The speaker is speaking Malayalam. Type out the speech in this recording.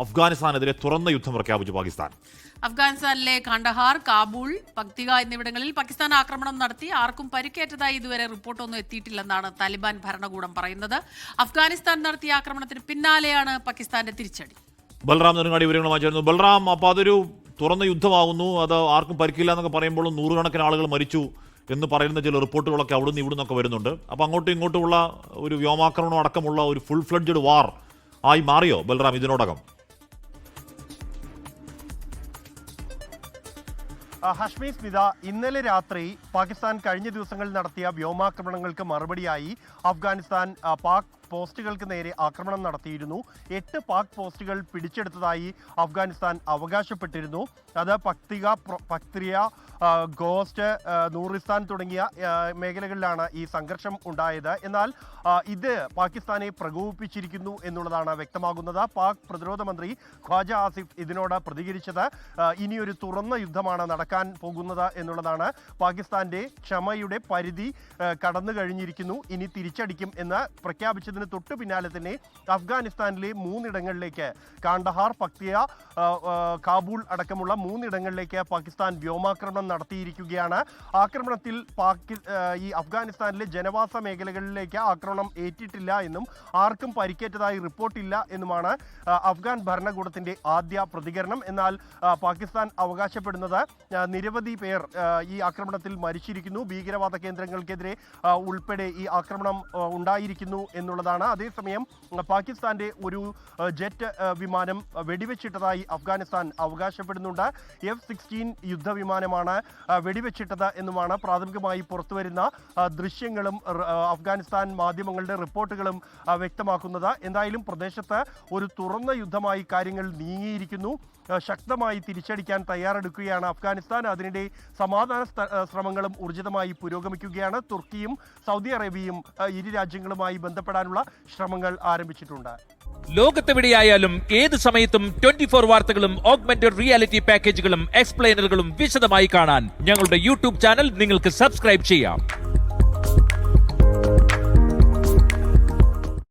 അഫ്ഗാനിസ്ഥാനെതിരെ തുറന്ന യുദ്ധം പ്രഖ്യാപിച്ചു പാകിസ്ഥാൻ. അഫ്ഗാനിസ്ഥാനിലെ ഖണ്ഡഹാർ, കാബൂൾ, പക്തിക എന്നിവിടങ്ങളിൽ പാകിസ്ഥാൻ ആക്രമണം നടത്തി. ആർക്കും പരിക്കേറ്റതായി ഇതുവരെ റിപ്പോർട്ടൊന്നും എത്തിയിട്ടില്ലെന്നാണ് താലിബാൻ ഭരണകൂടം പറയുന്നത്. അഫ്ഗാനിസ്ഥാൻ നടത്തിയ ആക്രമണത്തിന് പിന്നാലെയാണ് പാകിസ്ഥാന്റെ തിരിച്ചടി. ബൽറാം നെടുങ്ങാടി വിവരങ്ങളുമായി ചേർന്നു. ബൽറാം, അപ്പോൾ അതൊരു തുറന്ന യുദ്ധമാകുന്നു, അത് ആർക്കും പരിക്കില്ല എന്നൊക്കെ പറയുമ്പോഴും നൂറുകണക്കിന് ആളുകൾ മരിച്ചു എന്ന് പറയുന്ന ചില റിപ്പോർട്ടുകളൊക്കെ അവിടുന്ന് ഇവിടുന്നൊക്കെ വരുന്നുണ്ട്. അപ്പോൾ അങ്ങോട്ടും ഇങ്ങോട്ടുമുള്ള ഒരു വ്യോമാക്രമണം അടക്കമുള്ള ഒരു ഫുൾ ഫ്ലഡ്ജഡ് വാർ ആയി മാറിയോ ബൽറാം ഇതിനോടകം? ഹഷ്മി സ്മിത, ഇന്നലെ രാത്രി പാകിസ്ഥാൻ കഴിഞ്ഞ ദിവസങ്ങളിൽ നടത്തിയ വ്യോമാക്രമണങ്ങൾക്ക് മറുപടിയായി അഫ്ഗാനിസ്ഥാൻ പാക് പോസ്റ്റുകൾക്ക് നേരെ ആക്രമണം നടത്തിയിരുന്നു. 8 പാക് പോസ്റ്റുകൾ പിടിച്ചെടുത്തതായി അഫ്ഗാനിസ്ഥാൻ അവകാശപ്പെട്ടിരുന്നു. അത് പക്തിയ, ഗോസ്റ്റ്, നൂറിസ്ഥാൻ തുടങ്ങിയ മേഖലകളിലാണ് ഈ സംഘർഷം ഉണ്ടായത്. എന്നാൽ ഇത് പാകിസ്ഥാനെ പ്രകോപിപ്പിച്ചിരിക്കുന്നു എന്നുള്ളതാണ് വ്യക്തമാകുന്നത്. പാക് പ്രതിരോധ മന്ത്രി ഖ്വാജ ആസിഫ് ഇതിനോട് പ്രതികരിച്ചത് ഇനിയൊരു തുറന്ന യുദ്ധമാണ് നടക്കാൻ പോകുന്നത് എന്നുള്ളതാണ്. പാകിസ്ഥാന്റെ ക്ഷമയുടെ പരിധി കടന്നു കഴിഞ്ഞിരിക്കുന്നു, ഇനി തിരിച്ചടിക്കും എന്ന് പ്രഖ്യാപിച്ചതിന് തൊട്ടു പിന്നാലെ തന്നെ അഫ്ഗാനിസ്ഥാനിലെ 3 ഇടങ്ങളിലേക്ക്, കാണ്ഡഹാർ, പക്തിയ, കാബൂൾ അടക്കമുള്ള 3 ഇടങ്ങളിലേക്ക് പാകിസ്ഥാൻ വ്യോമാക്രമണം നടത്തിയിരിക്കുകയാണ്. ആക്രമണത്തിൽ ഈ അഫ്ഗാനിസ്ഥാനിലെ ജനവാസ മേഖലകളിലേക്ക് ആക്രമണം ഏറ്റിട്ടില്ല എന്നും ആർക്കും പരിക്കേറ്റതായി റിപ്പോർട്ടില്ല എന്നുമാണ് അഫ്ഗാൻ ഭരണകൂടത്തിന്റെ ആദ്യ പ്രതികരണം. എന്നാൽ പാകിസ്ഥാൻ അവകാശപ്പെടുന്നത് നിരവധി പേർ ഈ ആക്രമണത്തിൽ മരിച്ചിരിക്കുന്നു, ഭീകരവാദ കേന്ദ്രങ്ങൾക്കെതിരെ ഉൾപ്പെടെ ഈ ആക്രമണം ഉണ്ടായിരിക്കുന്നു എന്നുള്ളതാണ്. അതേസമയം പാകിസ്ഥാന്റെ ഒരു ജെറ്റ് വിമാനം വെടിവെച്ചിട്ടതായി അഫ്ഗാനിസ്ഥാൻ അവകാശപ്പെടുന്നുണ്ട്. F-16 യുദ്ധവിമാനമാണ് വെടിവെച്ചിട്ടത് എന്നുമാണ് പ്രാഥമികമായി പുറത്തുവരുന്ന ദൃശ്യങ്ങളും അഫ്ഗാനിസ്ഥാൻ മാധ്യമങ്ങളുടെ റിപ്പോർട്ടുകളും വ്യക്തമാക്കുന്നത്. എന്തായാലും പ്രദേശത്ത് ഒരു തുറന്ന യുദ്ധമായി കാര്യങ്ങൾ നീങ്ങിയിരിക്കുന്നു. ശക്തമായി തിരിച്ചടിക്കാൻ തയ്യാറെടുക്കുകയാണ് അഫ്ഗാനിസ്ഥാൻ. അതിനിടെ സമാധാന ശ്രമങ്ങളും ഊർജിതമായി പുരോഗമിക്കുകയാണ്. തുർക്കിയും സൗദി അറേബ്യയും ഇരു രാജ്യങ്ങളുമായി ബന്ധപ്പെടാനുള്ള ശ്രമങ്ങൾ ആരംഭിച്ചിട്ടുണ്ട്. ലോകത്തെവിടെയായാലും ഏത് സമയത്തും 24 വാർത്തകളും ഓഗ്മെന്റഡ് റിയാലിറ്റി പാക്കേജുകളും എക്സ്പ്ലെയിനറുകളും വിശദമായി കാണാൻ ഞങ്ങളുടെ യൂട്യൂബ് ചാനൽ നിങ്ങൾക്ക് സബ്സ്ക്രൈബ് ചെയ്യാം.